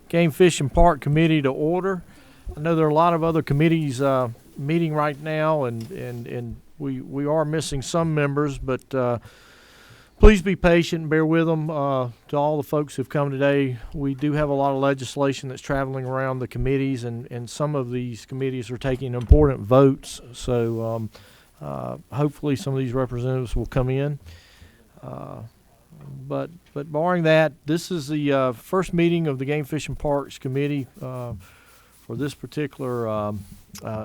Game Fish and Park Committee to order. I know there are a lot of other committees meeting right now, and we are missing some members, but please be patient and bear with them. To all the folks who've come today, we do have a lot of legislation that's traveling around the committees, and some of these committees are taking important votes. So hopefully some of these representatives will come in. But barring that, this is the first meeting of the Game Fish and Parks Committee for this particular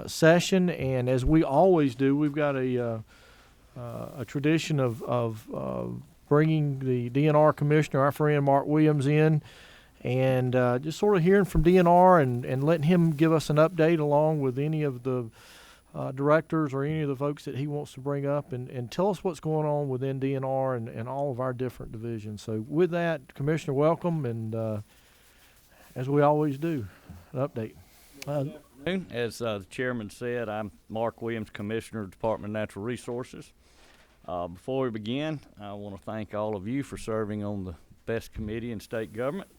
session. And as we always do, we've got a tradition of bringing the DNR Commissioner, our friend Mark Williams, in and just sort of hearing from DNR and letting him give us an update along with any of the directors or any of the folks that he wants to bring up and tell us what's going on within DNR and all of our different divisions. So with that, Commissioner, welcome, and as we always do, an update. As the chairman said, I'm Mark Williams, Commissioner of the Department of Natural Resources. Before we begin, I want to thank all of you for serving on the best committee in state government,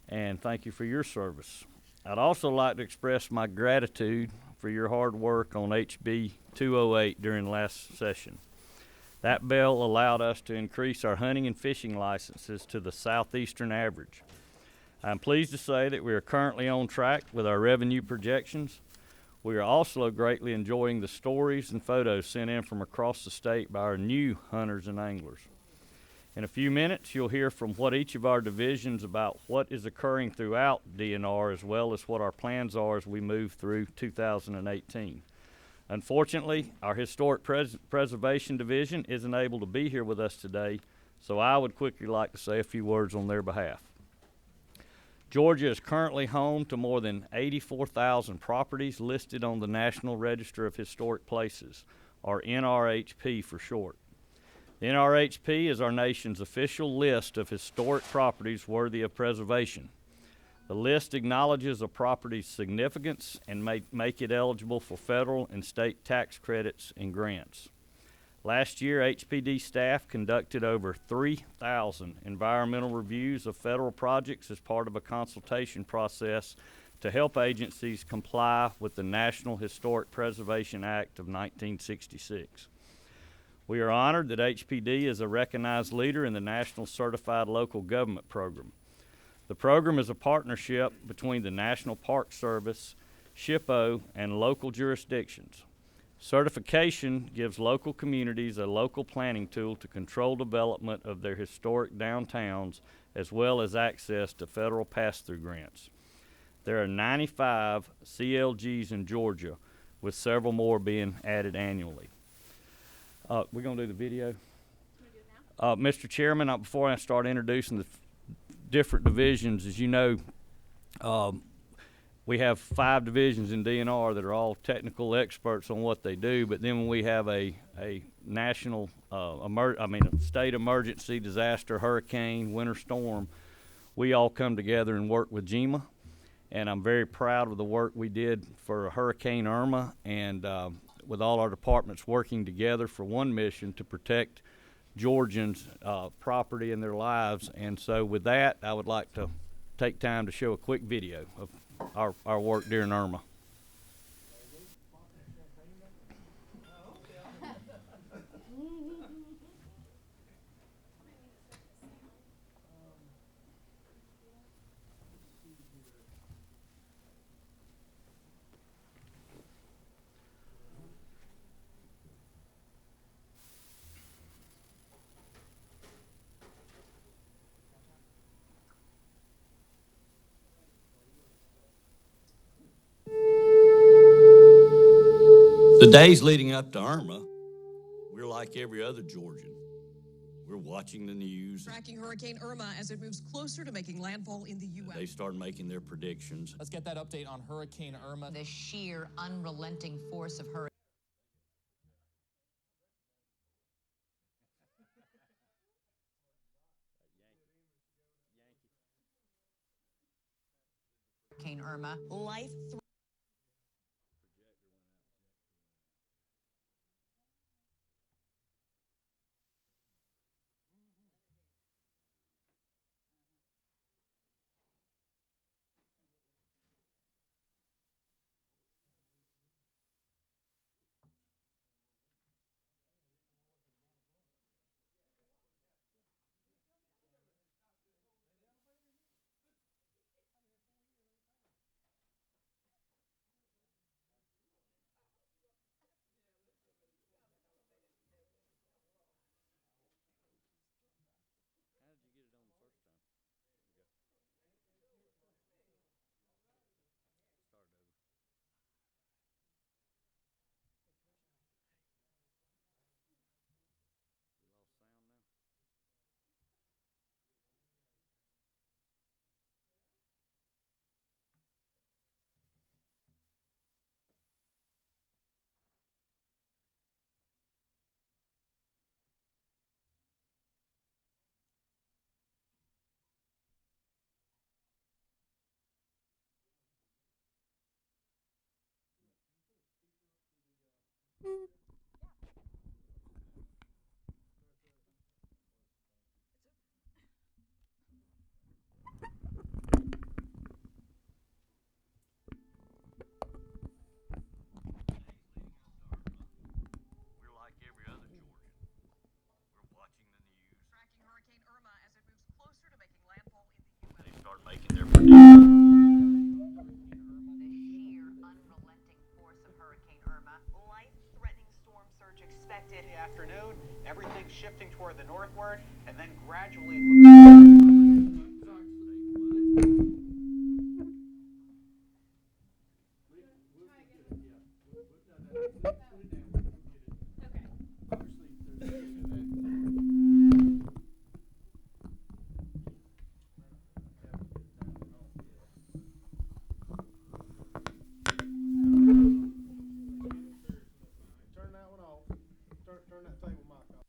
and thank you for your service. I'd also like to express my gratitude for your hard work on HB 208 during last session. That bill allowed us to increase our hunting and fishing licenses to the southeastern average. I'm pleased to say that we are currently on track with our revenue projections. We are also greatly enjoying the stories and photos sent in from across the state by our new hunters and anglers. In a few minutes, you'll hear from each of our divisions about what is occurring throughout DNR, as well as what our plans are as we move through 2018. Unfortunately, our Historic Preservation Division isn't able to be here with us today, so I would quickly like to say a few words on their behalf. Georgia is currently home to more than 84,000 properties listed on the National Register of Historic Places, or NRHP for short. The NRHP is our nation's official list of historic properties worthy of preservation. The list acknowledges a property's significance and make it eligible for federal and state tax credits and grants. Last year, HPD staff conducted over 3,000 environmental reviews of federal projects as part of a consultation process to help agencies comply with the National Historic Preservation Act of 1966. We are honored that HPD is a recognized leader in the National Certified Local Government Program. The program is a partnership between the National Park Service, SHPO, and local jurisdictions. Certification gives local communities a local planning tool to control development of their historic downtowns, as well as access to federal pass-through grants. There are 95 CLGs in Georgia, with several more being added annually. We're going to do the video. Mr. Chairman, before I start introducing the different divisions, as you know, we have 5 divisions in DNR that are all technical experts on what they do, but then when we have a national, a state emergency, disaster, hurricane, winter storm, we all come together and work with GEMA, and I'm very proud of the work we did for Hurricane Irma, and with all our departments working together for one mission to protect Georgians' property and their lives. And so with that, I would like to take time to show a quick video of our work during Irma. The days leading up to Irma, we're like every other Georgian. We're watching the news. Tracking Hurricane Irma as it moves closer to making landfall in the U.S. They started making their predictions. Let's get that update on Hurricane Irma. The sheer, unrelenting force of Hurricane Irma. Life expected. In the afternoon, everything shifting toward the northward and then gradually. Turn that one off. Turn that table mic off.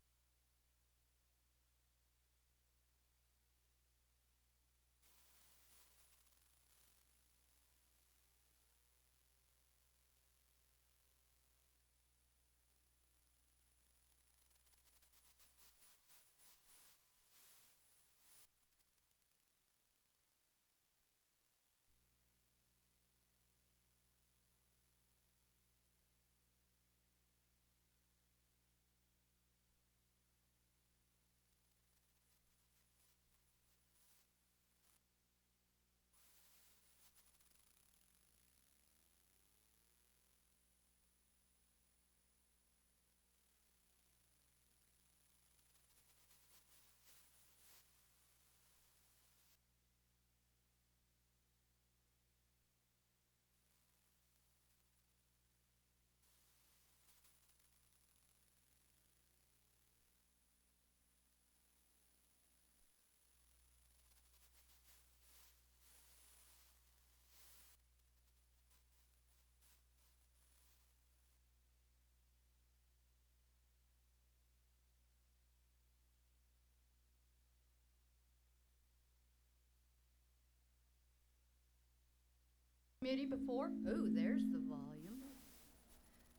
Committee before. Oh, there's the volume.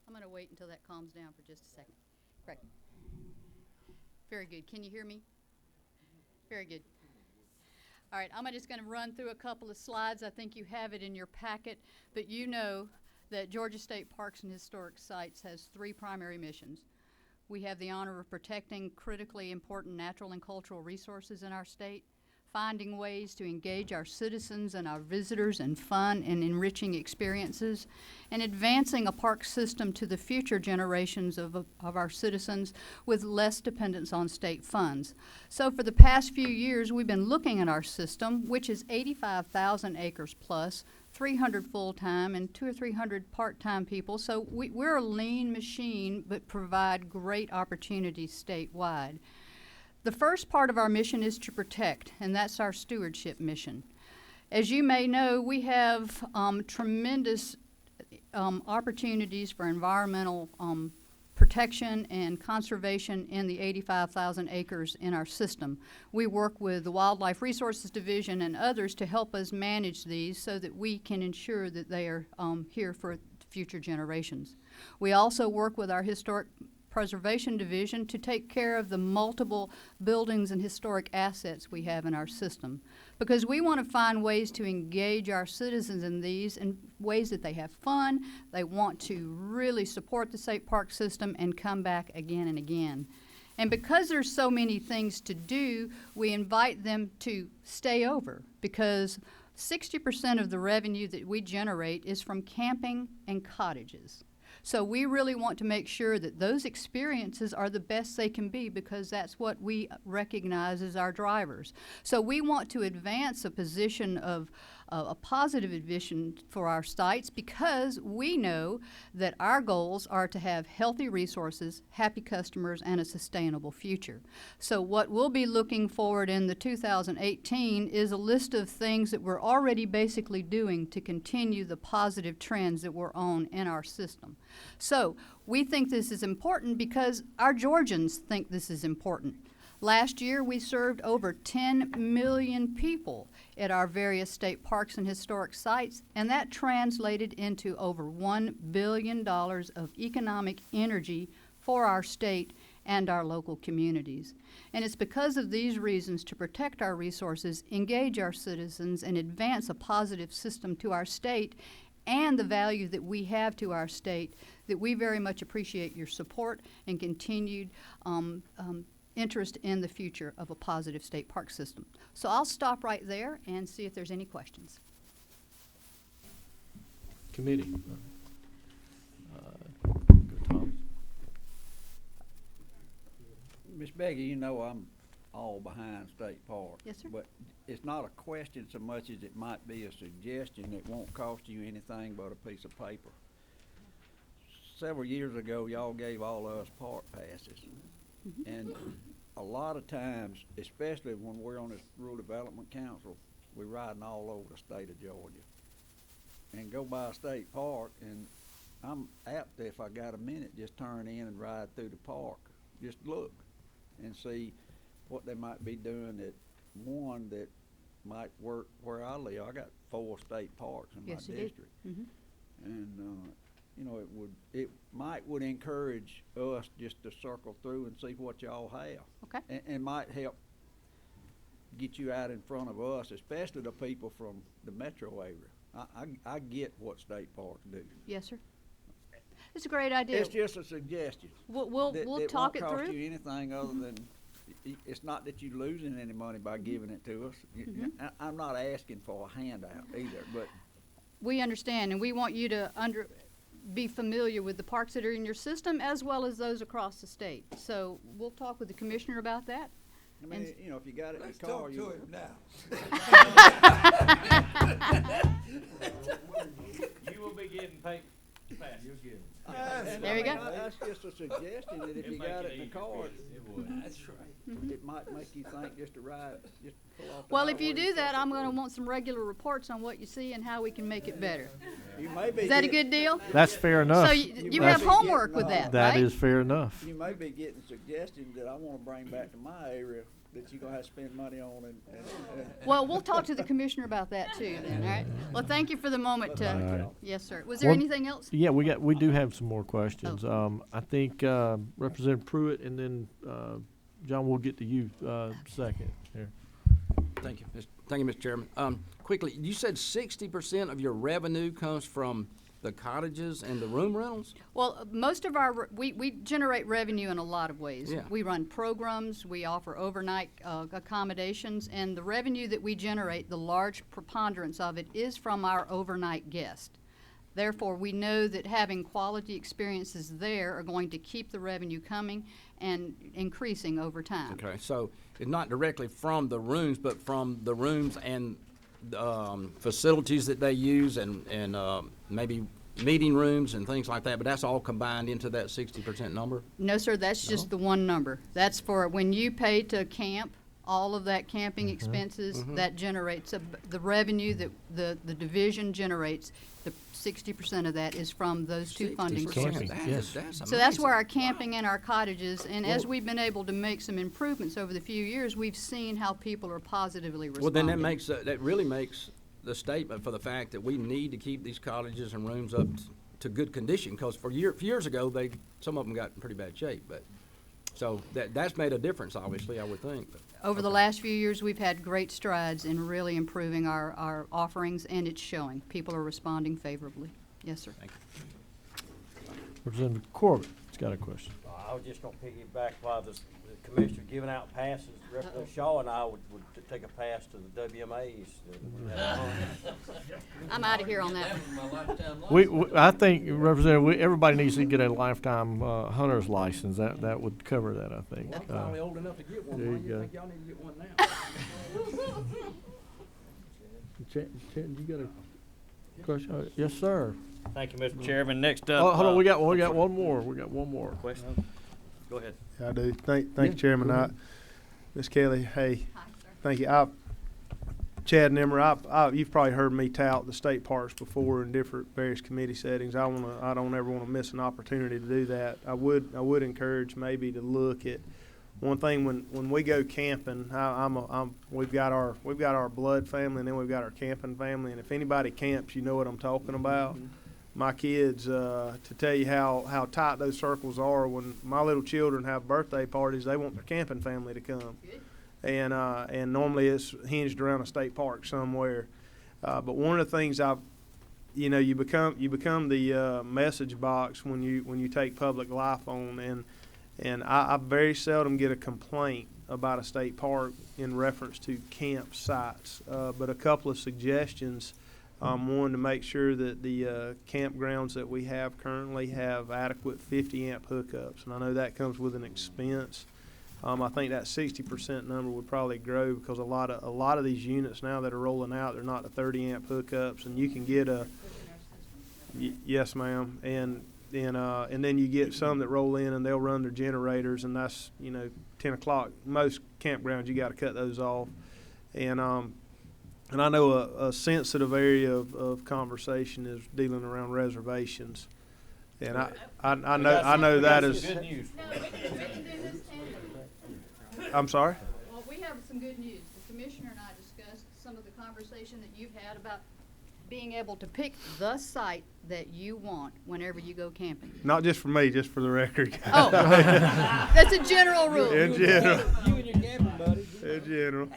I'm going to wait until that calms down for just a second. Great. Very good. Can you hear me? Very good. All right, I'm just going to run through a couple of slides. I think you have it in your packet, but you know that Georgia State Parks and Historic Sites has 3 primary missions. We have the honor of protecting critically important natural and cultural resources in our state, finding ways to engage our citizens and our visitors in fun and enriching experiences, and advancing a park system to the future generations of our citizens with less dependence on state funds. So for the past few years, we've been looking at our system, which is 85,000 acres plus, 300 full-time and 200 or 300 part-time people. So we're a lean machine, but provide great opportunities statewide. The first part of our mission is to protect, and that's our stewardship mission. As you may know, we have tremendous opportunities for environmental protection and conservation in the 85,000 acres in our system. We work with the Wildlife Resources Division and others to help us manage these so that we can ensure that they are here for future generations. We also work with our Historic Preservation Division to take care of the multiple buildings and historic assets we have in our system, because we want to find ways to engage our citizens in these in ways that they have fun, they want to really support the state park system and come back again and again. And because there's so many things to do, we invite them to stay over, because 60% of the revenue that we generate is from camping and cottages. So we really want to make sure that those experiences are the best they can be, because that's what we recognize as our drivers. So we want to advance a position of a positive vision for our sites, because we know that our goals are to have healthy resources, happy customers, and a sustainable future. So what we'll be looking forward in the 2018 is a list of things that we're already basically doing to continue the positive trends that we're on in our system. So we think this is important because our Georgians think this is important. Last year, we served over 10 million people at our various state parks and historic sites, and that translated into over $1 billion of economic energy for our state and our local communities. And it's because of these reasons, to protect our resources, engage our citizens, and advance a positive system to our state and the value that we have to our state, that we very much appreciate your support and continued interest in the future of a positive state park system. So I'll stop right there and see if there's any questions. Committee. Miss Becky, you know I'm all behind State Park. Yes, sir. But it's not a question so much as it might be a suggestion that won't cost you anything but a piece of paper. Several years ago, y'all gave all of us park passes. And a lot of times, especially when we're on this Rural Development Council, we're riding all over the state of Georgia. And go by a state park, and I'm apt to, if I got a minute, just turn in and ride through the park. Just look and see what they might be doing that might work where I live. I got 4 state parks in Yes, my you do. district. Mhm. And, you know, it would encourage us just to circle through and see what y'all have. Okay. And might help get you out in front of us, especially the people from the metro area. I get what state parks do. Yes, sir. It's a great idea. It's just a suggestion. We'll talk it It won't cost through. you anything other than, it's not that you're losing any money by giving it to us. I'm not asking for a handout either, but We understand, and we want you to be familiar with the parks that are in your system as well as those across the state. So we'll talk with the commissioner about that. I mean, And- you know, if you got it in Let's the car, talk you. to him now. You will be getting paid fast. You'll get it. And There you I mean, go. That's just a suggestion that if you got it in the car, That's right. it might make you think just to ride, just pull off. the Well, if you highway do and that, circle I'm gonna through. want some regular reports on what you see and how we can make it better. You may be Is that a getting- good deal? That's fair enough. So you might have be homework getting, with that, That right? is fair enough. You may be getting suggestions that I wanna bring back to my area that you're gonna have to spend money on and. Well, we'll talk to the commissioner about that too then, all right? Well, thank you for the moment to, All right. yes, sir. Was there One- anything else? Yeah, we do have some more questions. Oh. I think Representative Pruitt and then John, we'll get to you second here. Thank you, Mr. Chairman. Quickly, you said 60% of your revenue comes from the cottages and the room rentals? Well, most of we generate revenue in a lot of ways. Yeah. We run programs, we offer overnight accommodations, and the revenue that we generate, the large preponderance of it is from our overnight guests. Therefore, we know that having quality experiences there are going to keep the revenue coming and increasing over time. Okay, so it's not directly from the rooms, but from the rooms and facilities that they use and maybe meeting rooms and things like that, but that's all combined into that 60% number? No, sir, that's just the one number. That's for when you pay to camp, all of that camping expenses, that generates, the revenue that the division generates, the 60% of that is from those two funding 60%. sources. Camping, yes. So that's where our camping and our cottages, and as we've been able to make some improvements over the few years, we've seen how people are positively responding. Well, then that really makes the statement for the fact that we need to keep these cottages and rooms up to good condition, because years ago, some of them got in pretty bad shape, but, so that's made a difference, obviously, I would think. But, Over the last few years, we've had great strides in really improving our offerings, and it's showing. People are responding favorably. Yes, sir. Thank you. Representative Corbett has got a question. I was just gonna piggyback while the commissioner giving out passes. Representative Shaw and I would take a pass to the WMAs. I'm out of here on that. I think, Representative, everybody needs to get a lifetime hunter's license. That would cover that, I think. I'm finally old enough to get one. there Why you you go. think y'all need to get one now? Chet, you got a question? Yes, sir. Thank you, Mr. Chairman. Next up. Oh, hold on, we got one more. We got one more. Question? Go ahead. I do. Thank you, Chairman. Ms. Kelly, hey, thank you. Chad Nimmer, you've probably heard me tout the state parks before in various committee settings. I don't ever want to miss an opportunity to do that. I would encourage maybe to look at one thing when we go camping. We've got our blood family, and then we've got our camping family. And if anybody camps, you know what I'm talking about. My kids, to tell you how tight those circles are, when my little children have birthday parties, they want their camping family to come. And normally it's hinged around a state park somewhere. But one of the things you become the message box when you take public life on, and I very seldom get a complaint about a state park in reference to campsites. But a couple of suggestions. One, to make sure that the campgrounds that we have currently have adequate 50 amp hookups, and I know that comes with an expense. I think that 60% number would probably grow because a lot of these units now that are rolling out, they're not the 30 amp hookups, and you can get a yes, ma'am, and then you get some that roll in and they'll run their generators, and that's 10 o'clock. Most campgrounds you got to cut those off, and I know a sensitive area of conversation is dealing around reservations, and I know that is. Good news. I'm sorry? Well, we have some good news. The commissioner and I discussed some of the conversation that you've had about being able to pick the site that you want whenever you go camping. Not just for me, just for the record. Oh, that's a general rule. In general. You and your camping buddies. In general.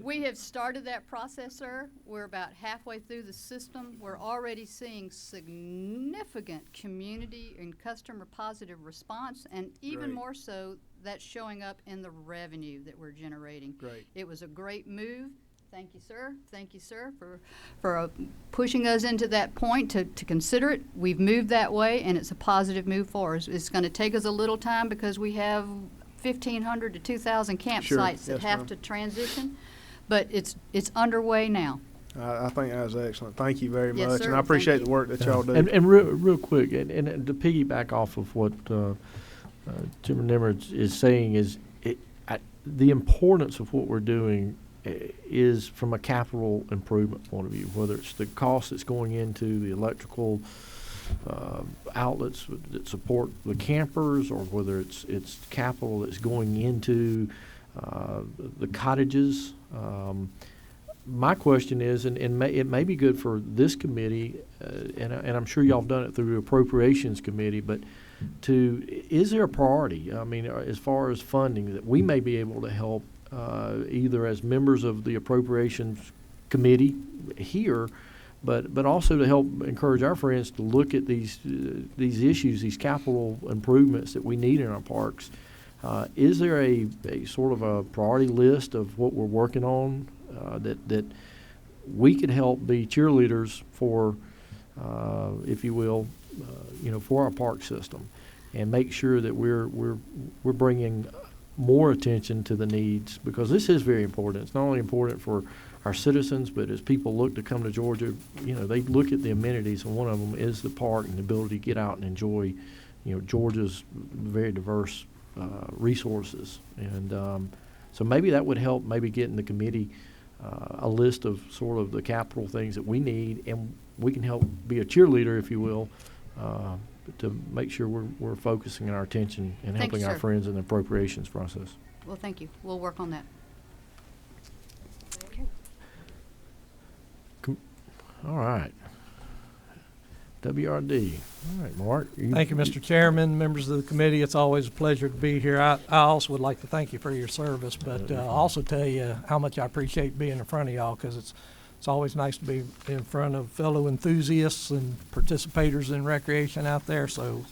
We have started that process, sir. We're about halfway through the system. We're already seeing significant community and customer positive response, and even Great. more so, that's showing up in the revenue that we're generating. Great. It was a great move. Thank you, sir. Thank you, sir, for pushing us into that point to consider it. We've moved that way, and it's a positive move for us. It's going to take us a little time because we have 1,500 to 2,000 campsites Sure. that Yes, have ma'am. to transition. But it's underway now. I think that was excellent. Thank you very Yes, much, sir. and I Thank appreciate you. the work that y'all do. And real quick, and to piggyback off of what Chairman Nimmer is saying is the importance of what we're doing is from a capital improvement point of view, whether it's the cost that's going into the electrical outlets that support the campers, or whether it's capital that's going into the cottages. My question is, and it may be good for this committee, and I'm sure y'all have done it through the Appropriations Committee, but is there a priority? I mean, as far as funding that we may be able to help either as members of the Appropriations Committee here, but also to help encourage our friends to look at these issues, these capital improvements that we need in our parks. Is there a sort of a priority list of what we're working on that we could help be cheerleaders for, if you will, for our park system, and make sure that we're bringing more attention to the needs, because this is very important. It's not only important for our citizens, but as people look to come to Georgia, they look at the amenities, and one of them is the park and the ability to get out and enjoy, Georgia's very diverse resources. And so maybe that would help maybe get in the committee a list of sort of the capital things that we need, and we can help be a cheerleader, if you will, to make sure we're focusing our attention and Thank helping you, our sir. friends in the appropriations process. Well, thank you. We'll work on that. All right. WRD. All right, Mark. Thank you, Mr. Chairman, members of the committee. It's always a pleasure to be here. I also would like to thank you for your service, but also tell you how much I appreciate being in front of y'all, because it's always nice to be in front of fellow enthusiasts and participators in recreation out there. So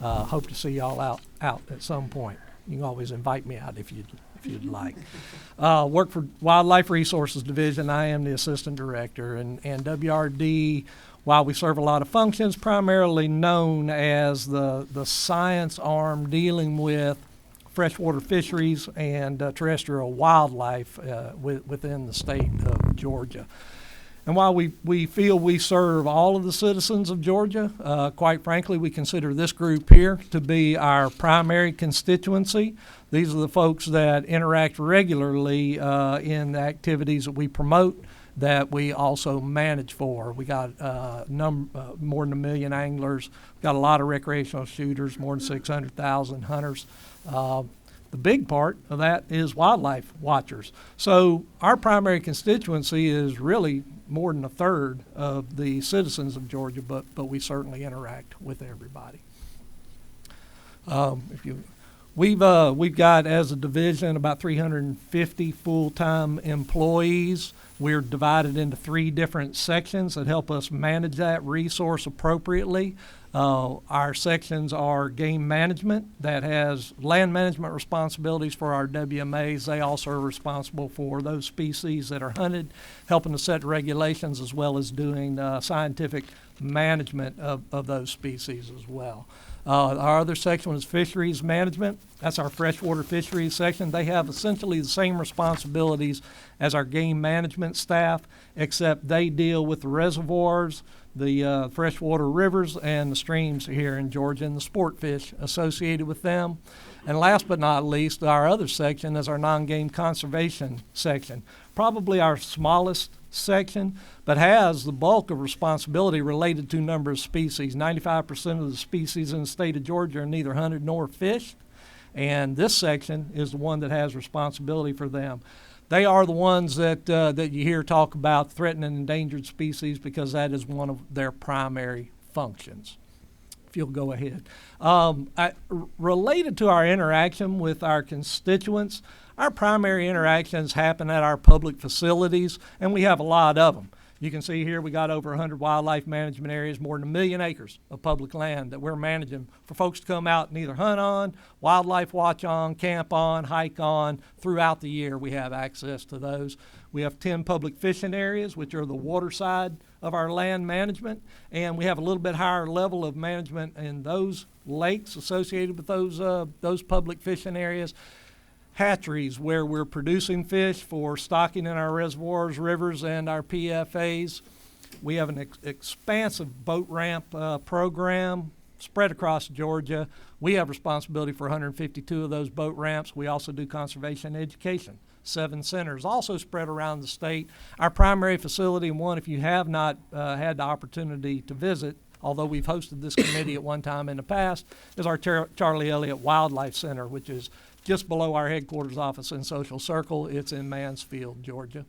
hope to see y'all out at some point. You can always invite me out if you'd like. Work for Wildlife Resources Division. I am the assistant director, and WRD, while we serve a lot of functions, primarily known as the science arm dealing with freshwater fisheries and terrestrial wildlife within the state of Georgia. And while we feel we serve all of the citizens of Georgia, quite frankly, we consider this group here to be our primary constituency. These are the folks that interact regularly in the activities that we promote, that we also manage for. We got more than 1 million anglers. We've got a lot of recreational shooters, more than 600,000 hunters. The big part of that is wildlife watchers. So our primary constituency is really more than a third of the citizens of Georgia, but we certainly interact with everybody. We've got, as a division, about 350 full-time employees. We're divided into 3 different sections that help us manage that resource appropriately. Our sections are game management, that has land management responsibilities for our WMAs. They also are responsible for those species that are hunted, helping to set regulations, as well as doing scientific management of those species as well. Our other section was fisheries management. That's our freshwater fisheries section. They have essentially the same responsibilities as our game management staff, except they deal with the reservoirs, the freshwater rivers, and the streams here in Georgia, and the sport fish associated with them. And last but not least, our other section is our non-game conservation section. Probably our smallest section, but has the bulk of responsibility related to number of species. 95% of the species in the state of Georgia are neither hunted nor fished, and this section is the one that has responsibility for them. They are the ones that you hear talk about threatened and endangered species, because that is one of their primary functions. If you'll go ahead. Related to our interaction with our constituents, our primary interactions happen at our public facilities, and we have a lot of them. You can see here we got over 100 wildlife management areas, more than 1 million acres of public land that we're managing for folks to come out and either hunt on, wildlife watch on, camp on, hike on. Throughout the year we have access to those. We have 10 public fishing areas, which are the water side of our land management, and we have a little bit higher level of management in those lakes associated with those public fishing areas. Hatcheries, where we're producing fish for stocking in our reservoirs, rivers, and our PFAs. We have an expansive boat ramp program spread across Georgia. We have responsibility for 152 of those boat ramps. We also do conservation education. 7 centers also spread around the state. Our primary facility, and one if you have not had the opportunity to visit, although we've hosted this committee at one time in the past, is our Charlie Elliott Wildlife Center, which is just below our headquarters office in Social Circle. It's in Mansfield, Georgia.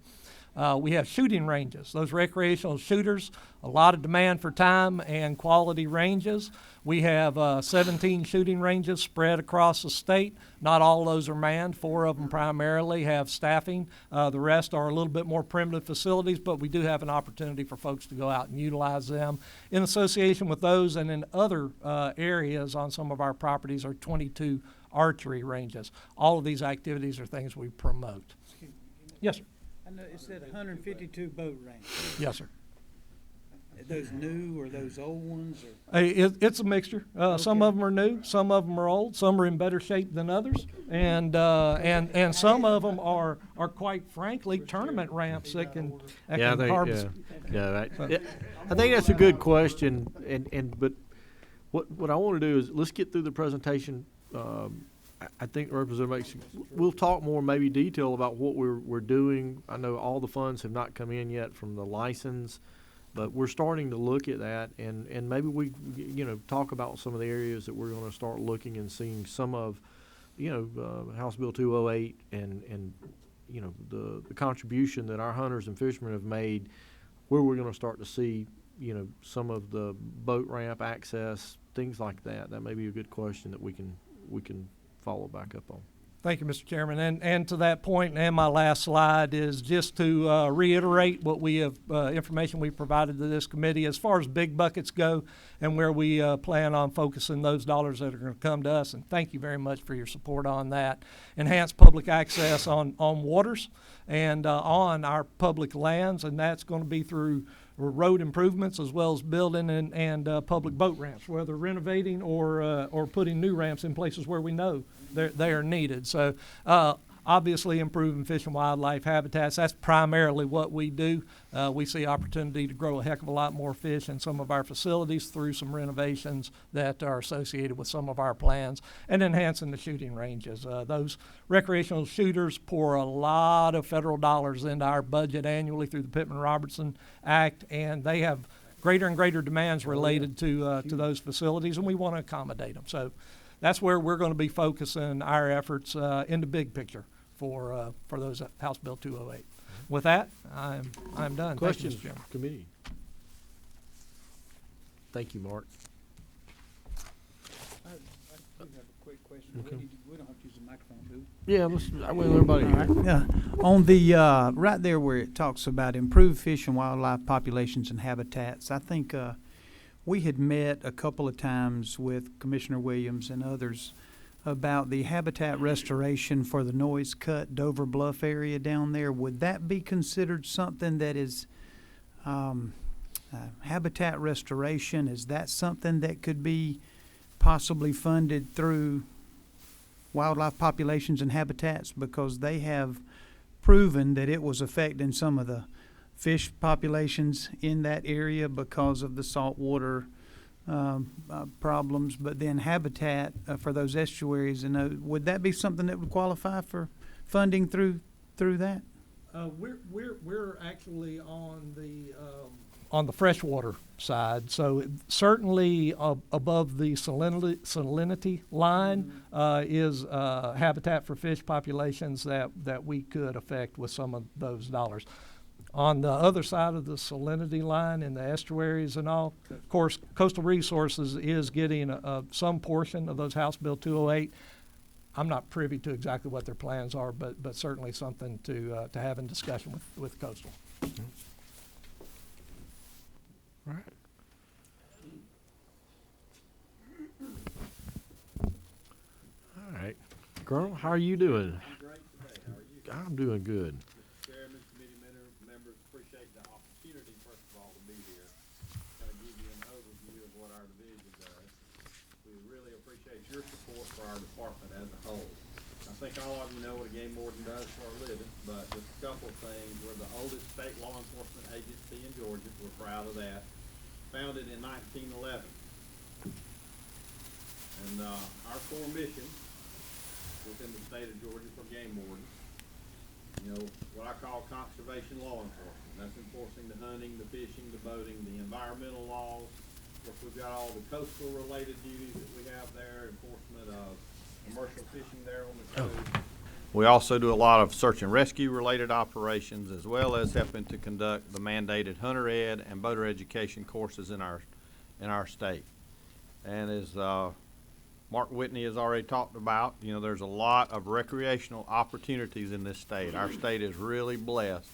We have shooting ranges. Those recreational shooters, a lot of demand for time and quality ranges. We have 17 shooting ranges spread across the state. Not all of those are manned. 4 of them primarily have staffing. The rest are a little bit more primitive facilities, but we do have an opportunity for folks to go out and utilize them. In association with those and in other areas on some of our properties are 22 archery ranges. All of these activities are things we promote. Yes, sir. I know it said 152 boat ranges. Yes, sir. Are those new or those old ones? Or? It's a mixture. Some of them are new, some of them are old, some are in better shape than others, and some of them are quite frankly tournament ramps that can harvest. I think that's a good question, but what I want to do is let's get through the presentation. I think Representative makes. We'll talk more, maybe detail about what we're doing. I know all the funds have not come in yet from the license, but we're starting to look at that, and maybe we, talk about some of the areas that we're going to start looking and seeing some of, House Bill 208 and the contribution that our hunters and fishermen have made, where we're going to start to see, some of the boat ramp access, things like that. That may be a good question that we can follow back up on. Thank you, Mr. Chairman. And to that point, and my last slide is just to reiterate what we have, information we provided to this committee as far as big buckets go and where we plan on focusing those dollars that are going to come to us. And thank you very much for your support on that. Enhanced public access on waters and on our public lands, and that's going to be through road improvements as well as building and public boat ramps, whether renovating or putting new ramps in places where we know they are needed. So obviously improving fish and wildlife habitats, that's primarily what we do. We see opportunity to grow a heck of a lot more fish in some of our facilities through some renovations that are associated with some of our plans, and enhancing the shooting ranges. Those recreational shooters pour a lot of federal dollars into our budget annually through the Pittman-Robertson Act, and they have greater and greater demands related to those facilities, and we want to accommodate them. So that's where we're going to be focusing our efforts in the big picture for those House Bill 208. With that, I'm done. Questions, Thank you, Mr. Chairman. committee? Thank you, Mark. I do have a quick question. Okay. We don't have to use the microphone, do we? Yeah, I want everybody. All right. Yeah. On the right there where it talks about improved fish and wildlife populations and habitats, I think we had met a couple of times with Commissioner Williams and others about the habitat restoration for the Noise Cut Dover Bluff area down there. Would that be considered something that is habitat restoration? Is that something that could be possibly funded through wildlife populations and habitats, because they have proven that it was affecting some of the fish populations in that area because of the saltwater problems. But then habitat for those estuaries, and would that be something that would qualify for funding through that? We're actually on the freshwater side, so certainly above the salinity line is habitat for fish populations that we could affect with some of those dollars. On the other side of the salinity line in the estuaries and all, of course, Coastal Resources is getting some portion of those House Bill 208. I'm not privy to exactly what their plans are, but certainly something to have in discussion with Coastal. Mm-hmm. All right. All right. Colonel, how are you doing? I'm great today. How are you? I'm doing good. Mr. Chairman, committee members, appreciate the opportunity, first of all, to be here. Kind of give you an overview of what our division does. We really appreciate your support for our department as a whole. I think all of you know what a game warden does for a living, but just a couple of things. We're the oldest state law enforcement agency in Georgia. We're proud of that. Founded in 1911. And our core mission within the state of Georgia for game wardens, you know, what I call conservation law enforcement. That's enforcing the hunting, the fishing, the boating, the environmental laws. Of course, we've got all the coastal related duties that we have there, enforcement of commercial fishing there on the coast. We also do a lot of search and rescue related operations, as well as helping to conduct the mandated hunter ed and boater education courses in our state. And as Mark Whitney has already talked about, you know, there's a lot of recreational opportunities in this state. Our state is really blessed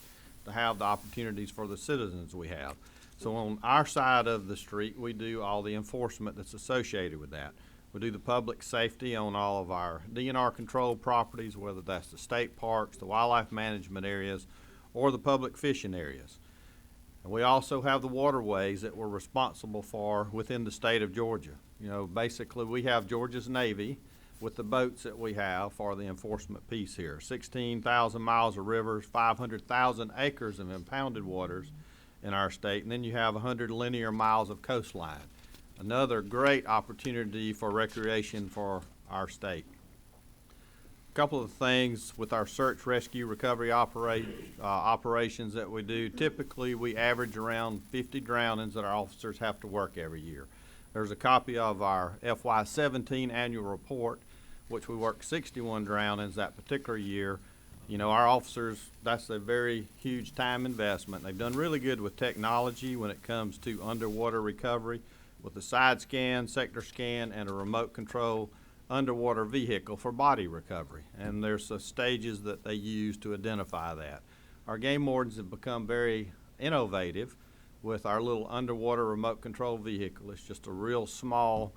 to have the opportunities for the citizens we have. So on our side of the street, we do all the enforcement that's associated with that. We do the public safety on all of our DNR controlled properties, whether that's the state parks, the wildlife management areas, or the public fishing areas. And we also have the waterways that we're responsible for within the state of Georgia. You know, basically we have Georgia's Navy with the boats that we have for the enforcement piece here. 16,000 miles of rivers, 500,000 acres of impounded waters in our state, and then you have 100 linear miles of coastline. Another great opportunity for recreation for our state. A couple of things with our search, rescue, recovery operations that we do. Typically, we average around 50 drownings that our officers have to work every year. There's a copy of our FY17 annual report, which we worked 61 drownings that particular year. You know, our officers, that's a very huge time investment. They've done really good with technology when it comes to underwater recovery, with a side scan, sector scan, and a remote control underwater vehicle for body recovery. And there's stages that they use to identify that. Our game wardens have become very innovative with our little underwater remote control vehicle. It's just a real small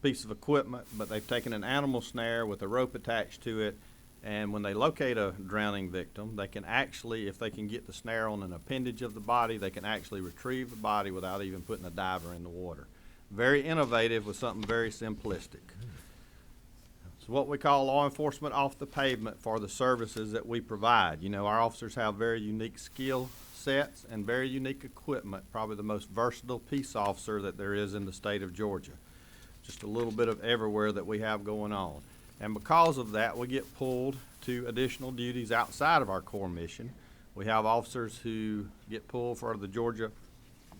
piece of equipment, but they've taken an animal snare with a rope attached to it, and when they locate a drowning victim, they can actually, if they can get the snare on an appendage of the body, they can actually retrieve the body without even putting a diver in the water. Very innovative with something very simplistic. It's what we call law enforcement off the pavement for the services that we provide. You know, our officers have very unique skill sets and very unique equipment, probably the most versatile peace officer that there is in the state of Georgia. Just a little bit of everywhere that we have going on. And because of that, we get pulled to additional duties outside of our core mission. We have officers who get pulled for the Georgia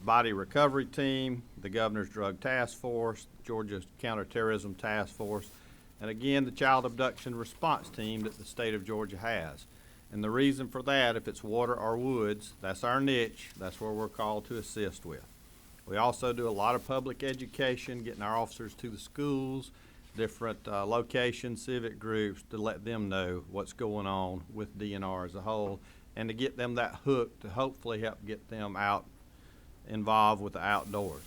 Body Recovery Team, the Governor's Drug Task Force, Georgia Counterterrorism Task Force, and again, the Child Abduction Response Team that the state of Georgia has. And the reason for that, if it's water or woods, that's our niche. That's where we're called to assist with. We also do a lot of public education, getting our officers to the schools, different locations, civic groups, to let them know what's going on with DNR as a whole, and to get them that hook to hopefully help get them out involved with the outdoors.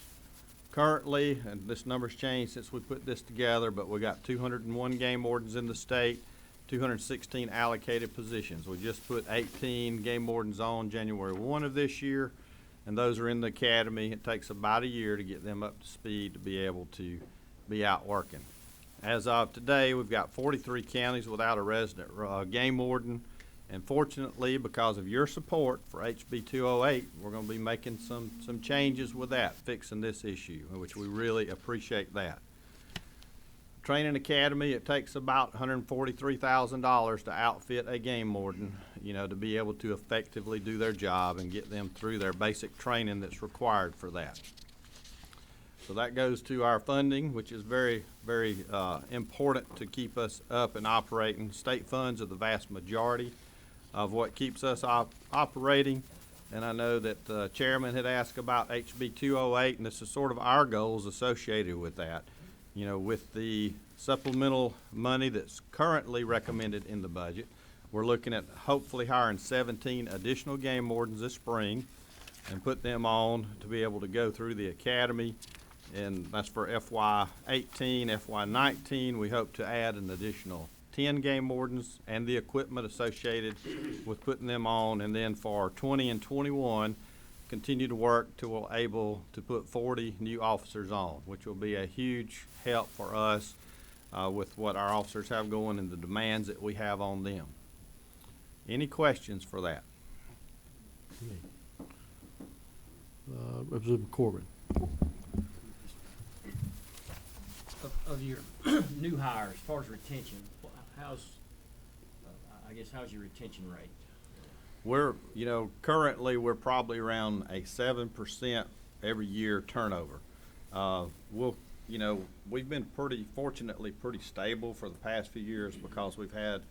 Currently, and this number's changed since we put this together, but we got 201 game wardens in the state, 216 allocated positions. We just put 18 game wardens on January 1 of this year, and those are in the academy. It takes about a year to get them up to speed to be able to be out working. As of today, we've got 43 counties without a resident game warden, and fortunately, because of your support for HB 208, we're going to be making some changes with that, fixing this issue, which we really appreciate that. Training Academy, it takes about $143,000 to outfit a game warden, to be able to effectively do their job and get them through their basic training that's required for that. So that goes to our funding, which is very, very important to keep us up and operating. State funds are the vast majority of what keeps us operating. And I know that the chairman had asked about HB 208, and this is sort of our goals associated with that. With the supplemental money that's currently recommended in the budget, we're looking at hopefully hiring 17 additional game wardens this spring and put them on to be able to go through the academy. And that's for FY18, FY19. We hope to add an additional 10 game wardens and the equipment associated with putting them on. And then for 20 and 21, continue to work to we're able to put 40 new officers on, which will be a huge help for us with what our officers have going and the demands that we have on them. Any questions for that? Representative Corbin. Of your new hires, as far as retention, how's your retention rate? We're, currently we're probably around a 7% every year turnover. We've been fortunately pretty stable for the past few years because we've had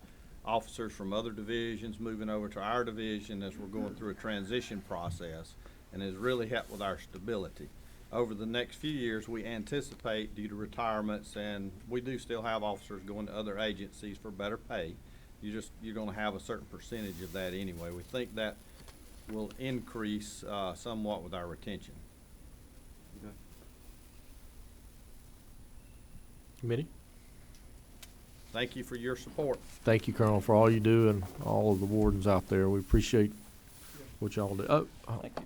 officers from other divisions moving over to our division as we're going through a transition process, and has really helped with our stability. Over the next few years, we anticipate, due to retirements, and we do still have officers going to other agencies for better pay. You're going to have a certain percentage of that anyway. We think that will increase somewhat with our retention. Okay. Committee? Thank you for your support. Thank you, Colonel, for all you do and all of the wardens out there. We appreciate what y'all do. Oh. Thank you.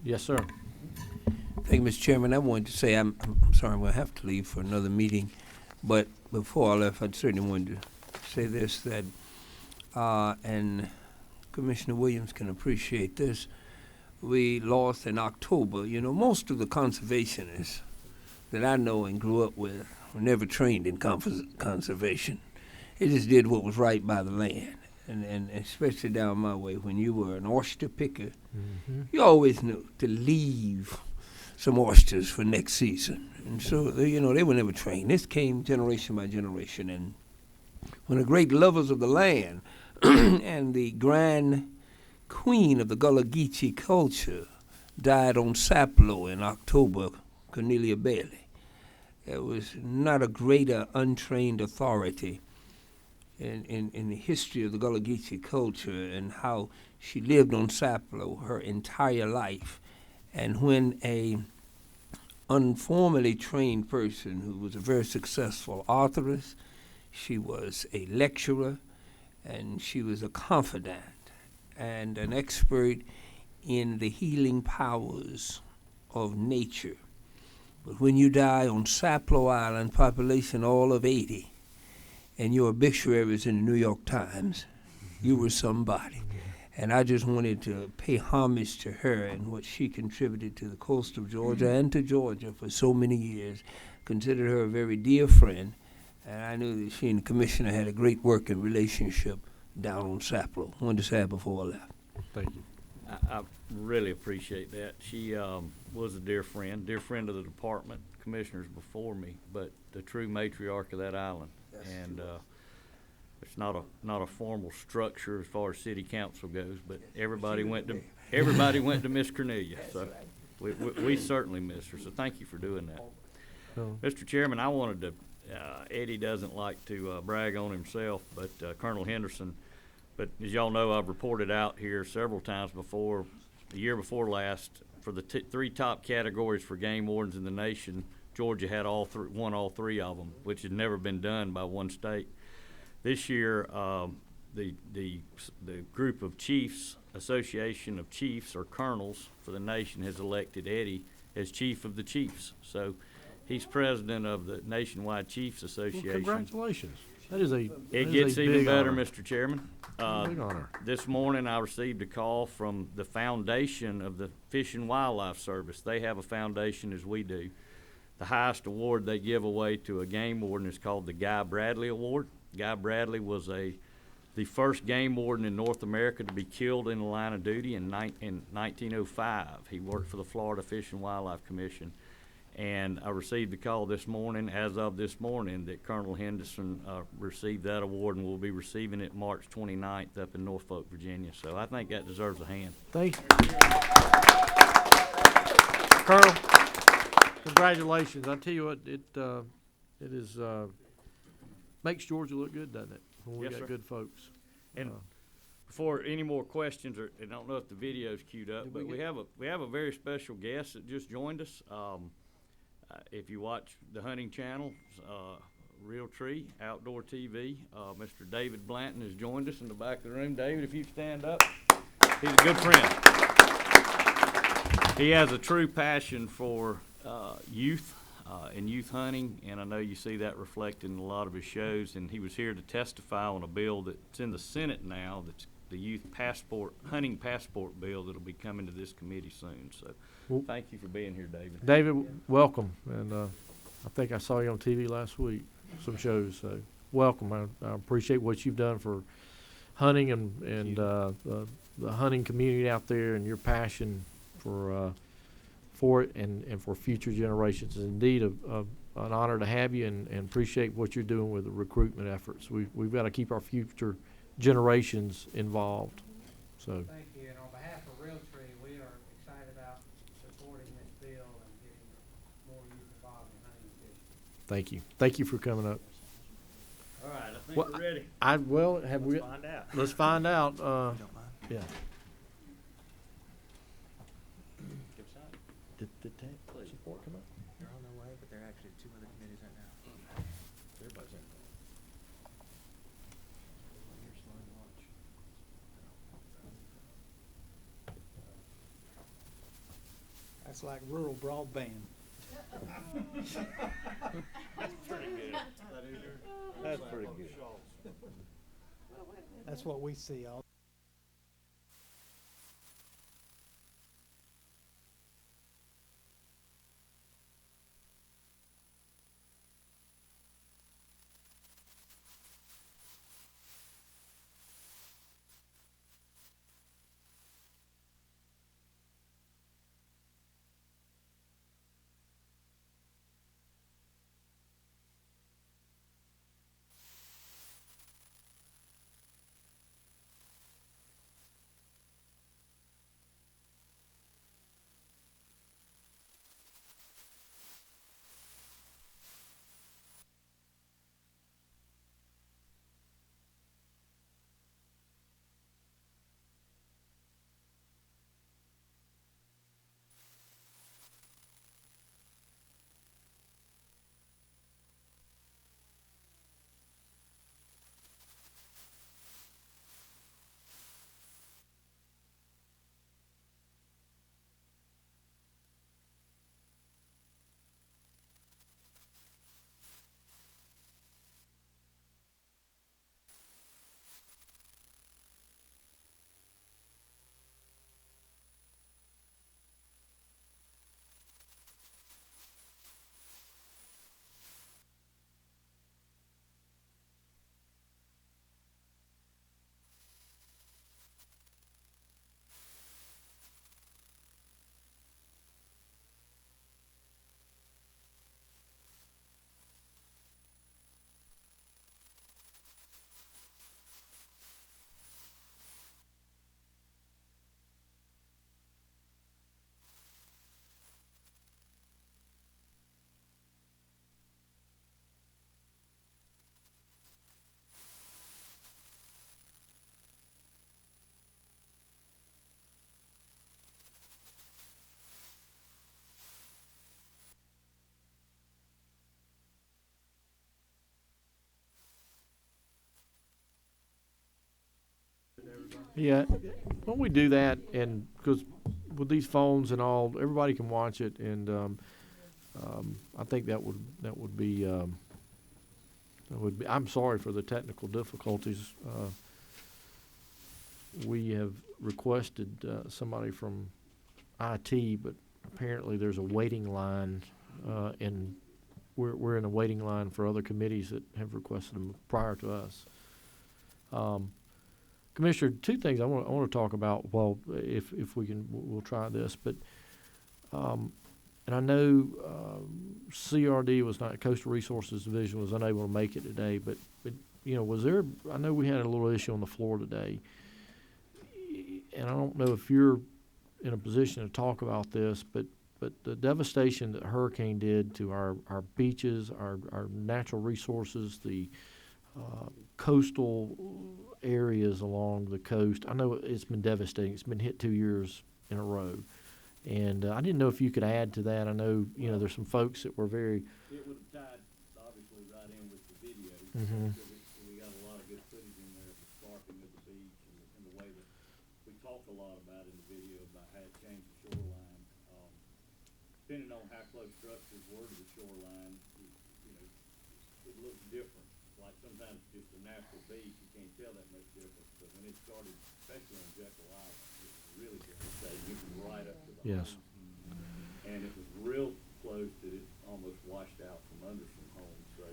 Yes, sir. Thank you, Mr. Chairman. I wanted to say I'm sorry I'm going to have to leave for another meeting, but before I left, I certainly wanted to say this, that and Commissioner Williams can appreciate this. We lost in October. Most of the conservationists that I know and grew up with were never trained in conservation. They just did what was right by the land. And especially down my way, when you were an oyster picker, you always knew to leave some oysters for next season. And so, they were never trained. This came generation by generation. And when the great lovers of the land and the grand queen of the Gullah Geechee culture died on Sapelo in October, Cornelia Bailey, there was not a greater untrained authority in the history of the Gullah Geechee culture and how she lived on Sapelo her entire life. And when a unformally trained person who was a very successful authoress, she was a lecturer, and she was a confidant and an expert in the healing powers of nature. But when you die on Sapelo Island, population all of 80, and your obituary is in the New York Times, you were somebody. And I just wanted to pay homage to her and what she contributed to the coast of Georgia and to Georgia for so many years. Considered her a very dear friend, and I knew that she and the commissioner had a great working relationship down on Sapelo. I wanted to say that before I left. Thank you. I really appreciate that. She was a dear friend of the department, commissioners before me, but the true matriarch of that island. And it's not a formal structure as far as city council goes, but everybody went to Miss Cornelia. So we certainly miss her. So thank you for doing that. Mr. Chairman, I wanted to. Eddie doesn't like to brag on himself, but Colonel Henderson. But as y'all know, I've reported out here several times before, the year before last, for the three top categories for game wardens in the nation. Georgia had won all three of them, which had never been done by one state. This year, the group of chiefs, Association of Chiefs or Colonels for the nation, has elected Eddie as chief of the Chiefs. So he's president of the Nationwide Chiefs Well, Association. congratulations. That is a It gets even better, honor. Mr. Chairman. Big honor. This morning, I received a call from the foundation of the Fish and Wildlife Service. They have a foundation as we do. The highest award they give away to a game warden is called the Guy Bradley Award. Guy Bradley was the first game warden in North America to be killed in the line of duty in 1905. He worked for the Florida Fish and Wildlife Commission. And I received the call this morning, as of this morning, that Colonel Henderson received that award and will be receiving it March 29th up in Norfolk, Virginia. So I think that deserves a hand. Thank you. Colonel, congratulations. I tell you what, it is, makes Georgia look good, doesn't it? When we Yes, got sir. good folks. And before any more questions, or I don't know if the video's queued up, but we have a very special guest that just joined us. If you watch the hunting channel, Real Tree Outdoor TV, Mr. David Blanton has joined us in the back of the room. David, if you stand up, he's a good friend. He has a true passion for youth and youth hunting, and I know you see that reflected in a lot of his shows. And he was here to testify on a bill that's in the Senate now. That's the youth hunting passport bill that'll be coming to this committee soon. So, thank you for being here, David. David, welcome. And I think I saw you on TV last week, some shows. So, welcome. I appreciate what you've done for hunting and the hunting community out there, and your passion for it and for future generations. It's indeed an honor to have you, and appreciate what you're doing with the recruitment efforts. We've got to keep our future generations involved. So. Thank you, and on behalf of Real Tree, we are excited about supporting this bill and getting more youth involved in hunting and fishing. Thank you. Thank you for coming up. All right, I think we're ready. Have we? Let's find out. Let's find out. Yeah. Did tech support come up? They're on their way, but they're actually two other committees right now. Everybody's in. That's like rural broadband. That's pretty good. That's pretty good. That's what we see all. Yeah, when we do that, and because with these phones and all, everybody can watch it, and I think that would be. I'm sorry for the technical difficulties. We have requested somebody from IT, but apparently there's a waiting line, and we're in a waiting line for other committees that have requested them prior to us. Commissioner, two things I want to talk about. Well, if we can, we'll try this. But and I know CRD was not, Coastal Resources Division was unable to make it today. But you know, was there? I know we had a little issue on the floor today, and I don't know if you're in a position to talk about this, but the devastation that hurricane did to our beaches, our natural resources, the coastal areas along the coast. I know it's been devastating. It's been hit 2 years in a row. And I didn't know if you could add to that. I know, you know, there's some folks that were very... It would have tied, obviously, right in with the video. Mm-hmm. We got a lot of good footage in there of the scarping of the beach and the way that we talked a lot about in the video about how it changed the shoreline. Depending on how close structures were to the shoreline, you know, it looks different. Like sometimes just a natural beach, you can't tell that much difference. But when it started, especially on Jekyll Island, it was really devastating. It was right up to the Yes. homes. And it was real close that it almost washed out from under some homes. So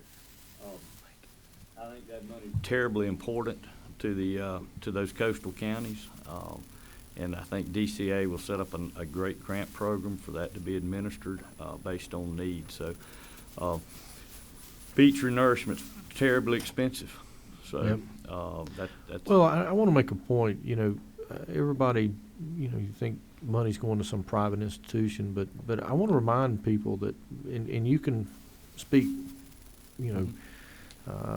I think that money is terribly important to the to those coastal counties. And I think DCA will set up a great grant program for that to be administered based on need. So beach renourishment's terribly expensive. So Yep. that's Well, I want to make a point. You know, everybody, you know, you think money's going to some private institution, but I want to remind people that, and you can speak, you know,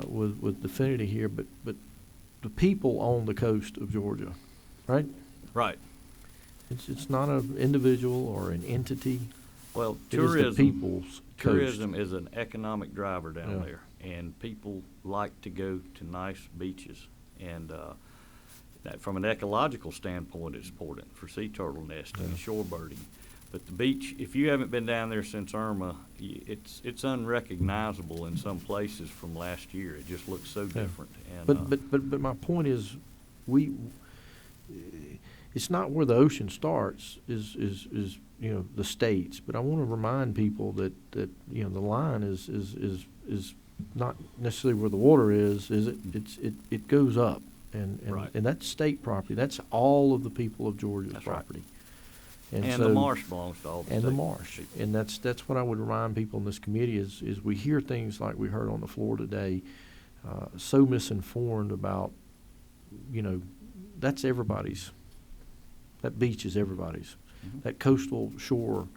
with Definity here, but the people own the coast of Georgia, right? right. It's not an individual or an entity. Well, It is the tourism, people's tourism is an economic driver down Yeah. there, and people like to go to nice beaches. And that from an ecological standpoint, it's important for sea turtle nesting and shorebirding. But the beach, if you haven't been down there since Irma, it's unrecognizable in some places from last year. It just looks so different. And, But my point is, it's not where the ocean starts is you know, the states, but I want to remind people that you know, the line is not necessarily where the water is it goes up, and Right. and that's state property. That's all of the people of Georgia's That's right. property. and so, the marsh belongs to all the and the state marsh, people. and that's what I would remind people in this committee is we hear things like we heard on the floor today, so misinformed about, you know, that's everybody's. That beach is everybody's. Mhm. That coastal shore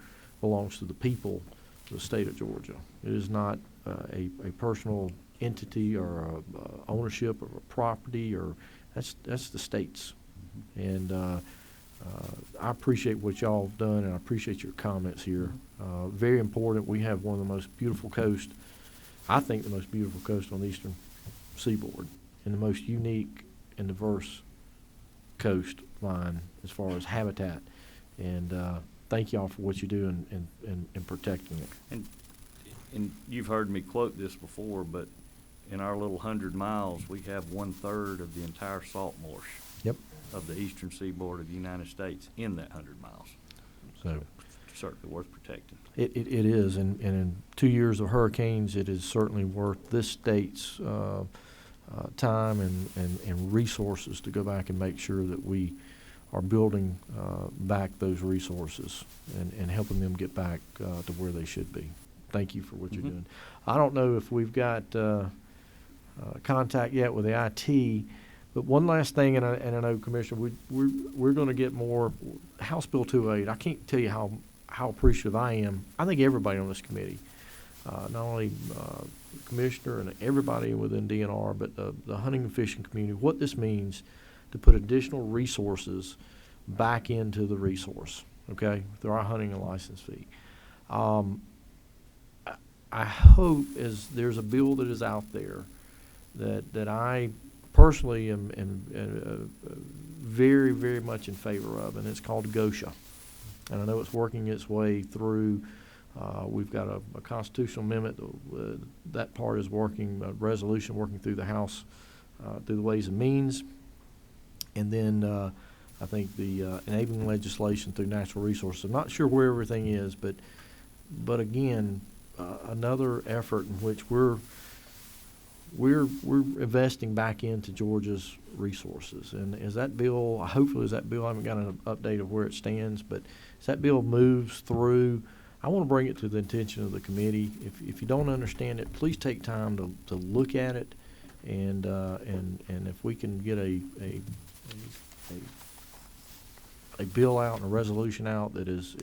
belongs to the people of the state of Georgia. It is not a personal entity or ownership of a property, or that's the state's. And I appreciate what y'all have done, and I appreciate your comments here. Very important. We have one of the most beautiful coasts, I think the most beautiful coast on the eastern seaboard, and the most unique and diverse coastline as far as habitat. And thank y'all for what you do in protecting it. And you've heard me quote this before, but in our little 100 miles, we have 1/3 of the entire salt marsh Yep. of the eastern seaboard of the United States in that 100 miles. So Certainly worth protecting. it is, and in 2 years of hurricanes, it is certainly worth this state's time and resources to go back and make sure that we are building back those resources and helping them get back to where they should be. Thank you for what you're doing. I don't know if we've got contact yet with the IT, but one last thing, and I know, Commissioner, we're going to get more House Bill 208. I can't tell you how appreciative I am. I think everybody on this committee, not only Commissioner and everybody within DNR, but the hunting and fishing community, what this means to put additional resources back into the resource, okay, through our hunting and license fee. I hope as there's a bill that is out there that I personally am very, very much in favor of, and it's called GOSHA, and I know it's working its way through. We've got a constitutional amendment. That part is working, a resolution working through the House, through the Ways and Means. And then I think the enabling legislation through natural resources. I'm not sure where everything is, but again, another effort in which we're investing back into Georgia's resources. And as that bill, hopefully as that bill, I haven't got an update of where it stands, but as that bill moves through, I want to bring it to the attention of the committee. If you don't understand it, please take time to look at it, and if we can get a bill out and a resolution out that is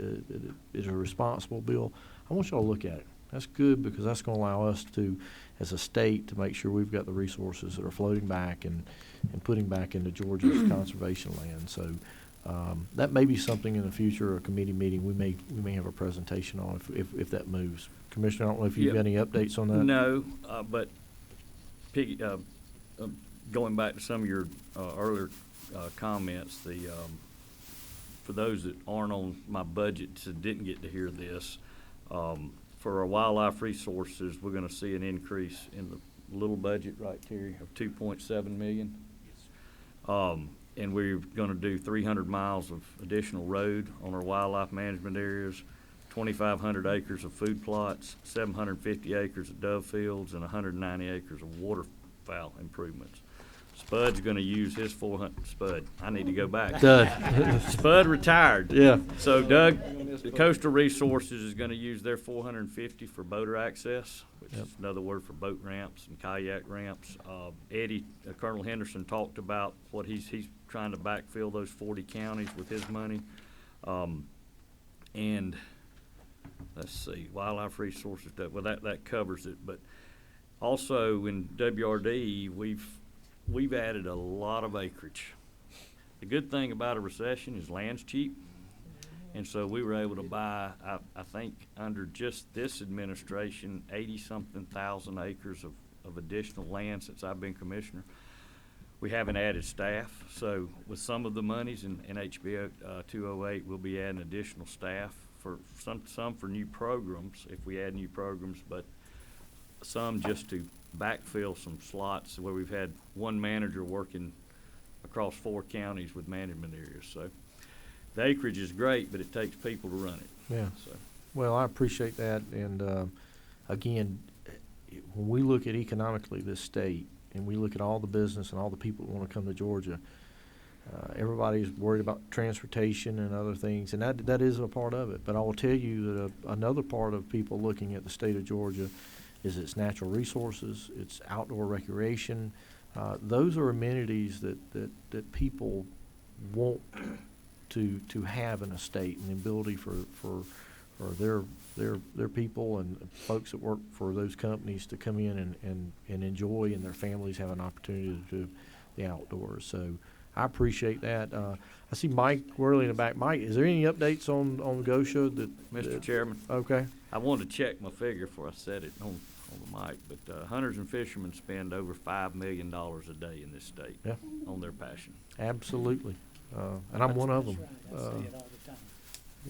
a responsible bill, I want y'all to look at it. That's good, because that's going to allow us to, as a state, to make sure we've got the resources that are floating back and putting back into Georgia's conservation land. So that may be something in the future, a committee meeting, we may have a presentation on if that moves. Commissioner, I don't know if you've got any updates on that. No, but going back to some of your earlier comments, for those that aren't on my budget that didn't get to hear this, for our wildlife resources, we're going to see an increase in the little budget, right, Terry, of $2.7 million. And we're going to do 300 miles of additional road on our wildlife management areas, 2,500 acres of food plots, 750 acres of dove fields, and 190 acres of waterfowl improvements. Spud's going to use his 400. Spud, I need to go back. Spud retired. Yeah. So Doug, the Coastal Resources is going to use their 450 for boater access, which is another word for boat ramps and kayak ramps. Eddie, Colonel Henderson talked about what he's trying to backfill those 40 counties with his money. And let's see, wildlife resources. That covers it. But also in WRD, we've added a lot of acreage. The good thing about a recession is land's cheap. And so we were able to buy, I think, under just this administration, 80-something thousand acres of additional land since I've been commissioner. We haven't added staff. So with some of the monies in HB 208, we'll be adding additional staff for some for new programs, if we add new programs, but some just to backfill some slots where we've had one manager working across 4 counties with management areas. So the acreage is great, but it takes people to run it. Yeah. So. Well, I appreciate that. And again, when we look at economically this state, and we look at all the business and all the people that want to come to Georgia, everybody's worried about transportation and other things, and that is a part of it. But I will tell you that another part of people looking at the state of Georgia is its natural resources, its outdoor recreation. Those are amenities that people want to have in a state, and the ability for their people and folks that work for those companies to come in and enjoy, and their families have an opportunity to do the outdoors. So I appreciate that. I see Mike Worley in the back. Mike, is there any updates on Gosha? Mr. Chairman. Okay. I wanted to check my figure before I said it on the mic, but hunters and fishermen spend over $5 million a day in this state on their passion. Absolutely. And I'm one of them.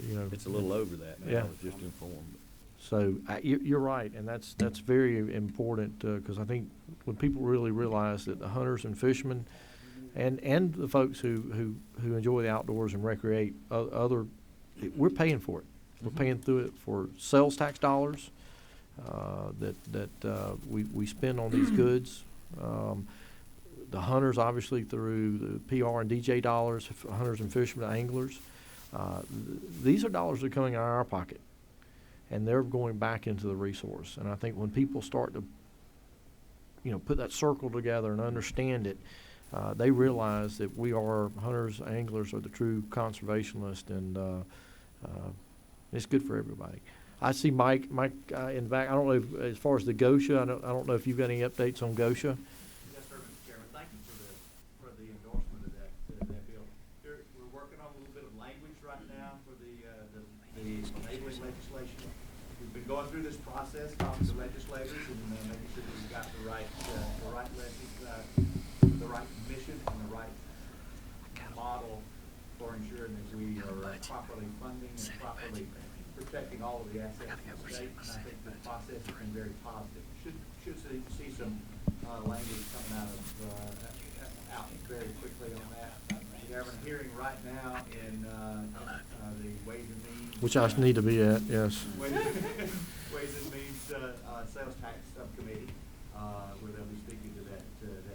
You know, it's a little over that. Man. Yeah. I was just informed. So you're right, and that's very important, because I think when people really realize that the hunters and fishermen and the folks who enjoy the outdoors and recreate we're paying for it. We're paying through it for sales tax dollars that we spend on these goods. The hunters, obviously, through the PR and DJ dollars, hunters and fishermen, anglers. These are dollars that are coming out of our pocket, and they're going back into the resource. And I think when people start to, put that circle together and understand it, they realize that we are hunters, anglers are the true conservationists, and it's good for everybody. I see Mike in the back. I don't know if, as far as the Gosha, I don't know if you've got any updates on Gosha. Yes, sir, Mr. Chairman. Thank you for the endorsement of that bill. We're working on a little bit of language right now for the enabling legislation. We've been going through this process, talking to legislators, and making sure that we've got the right mission and the right model for ensuring that we are properly funding and properly protecting all of the assets of the state. And I think the process has been very positive. Should see some language coming out very quickly on that. We have a hearing right now in the Ways and Means. Which I need to be at, yes. Ways and Means Sales Tax Subcommittee, where they'll be speaking to that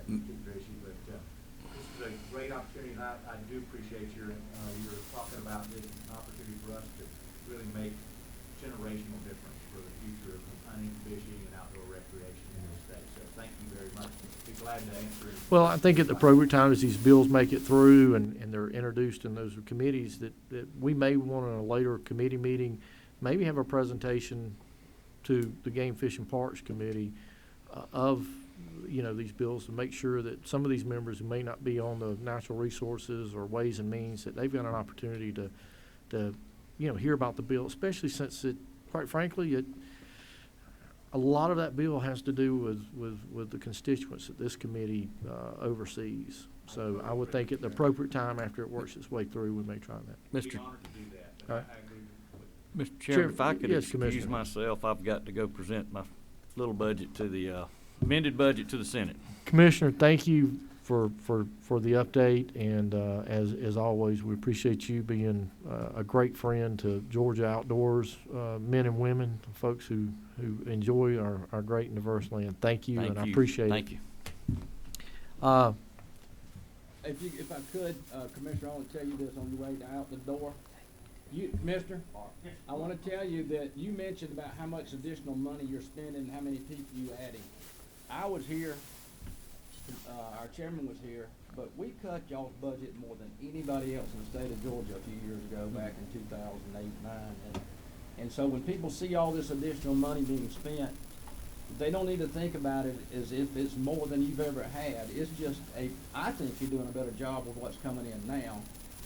particular issue. But this is a great opportunity, and I do appreciate your talking about this. It's an opportunity for us to really make generational difference for the future of hunting, fishing, and outdoor recreation in this state. So thank you very much. Be glad to answer it. Well, I think at the appropriate time, as these bills make it through and they're introduced in those committees, that we may want in a later committee meeting, maybe have a presentation to the Game Fish and Parks Committee of, these bills, to make sure that some of these members who may not be on the Natural Resources or Ways and Means, that they've got an opportunity to hear about the bill, especially since quite frankly, a lot of that bill has to do with the constituents that this committee oversees. So I would think at the appropriate time, after it works its way through, we may try that. Mr. All right. Mr. Chairman, if I could Yes, excuse Commissioner. myself, I've got to go present my little budget to the amended budget to the Senate. Commissioner, thank you for the update, and as always, we appreciate you being a great friend to Georgia Outdoors men and women, folks who enjoy our great and diverse land. Thank you, and I appreciate it. Thank you. If I could, Commissioner, I want to tell you this on your way out the door. Commissioner, I want to tell you that you mentioned about how much additional money you're spending and how many people you adding. I was here, our chairman was here, but we cut y'all's budget more than anybody else in the state of Georgia a few years ago, back in 2008-09. And so when people see all this additional money being spent, they don't need to think about it as if it's more than you've ever had. It's just I think you're doing a better job with what's coming in now.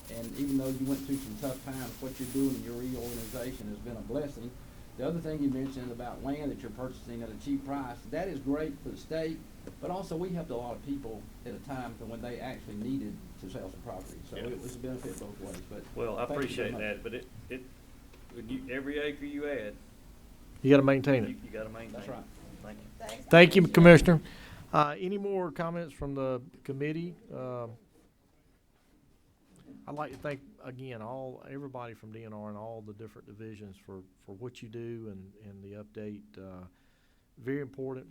And even though you went through some tough times, what you're doing in your reorganization has been a blessing. The other thing you mentioned about land that you're purchasing at a cheap price, that is great for the state, but also we helped a lot of people at a time when they actually needed to sell some property. So it was a benefit both ways. But Well, I thank you very appreciate much. that, but every acre you add, You got to maintain it. you got to maintain. That's right. Thank you. Thank you, Commissioner. Any more comments from the committee? I'd like to thank, again, everybody from DNR and all the different divisions for what you do and the update. Very important.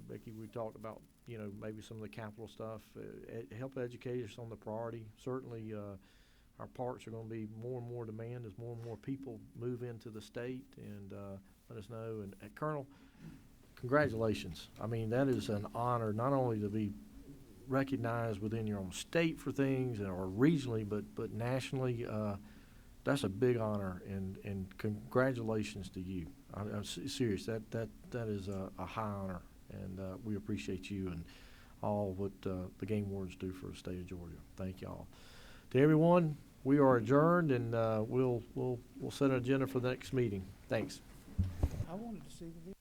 Becky, we talked about, maybe some of the capital stuff. Help educate us on the priority. Certainly, our parks are going to be more and more demand as more and more people move into the state, and let us know. And Colonel, congratulations. I mean, that is an honor not only to be recognized within your own state for things or regionally, but nationally. That's a big honor, and congratulations to you. I'm serious. That is a high honor, and we appreciate you and all what the game wardens do for the state of Georgia. Thank y'all. To everyone, we are adjourned, and we'll set an agenda for the next meeting. Thanks. I wanted to see the video.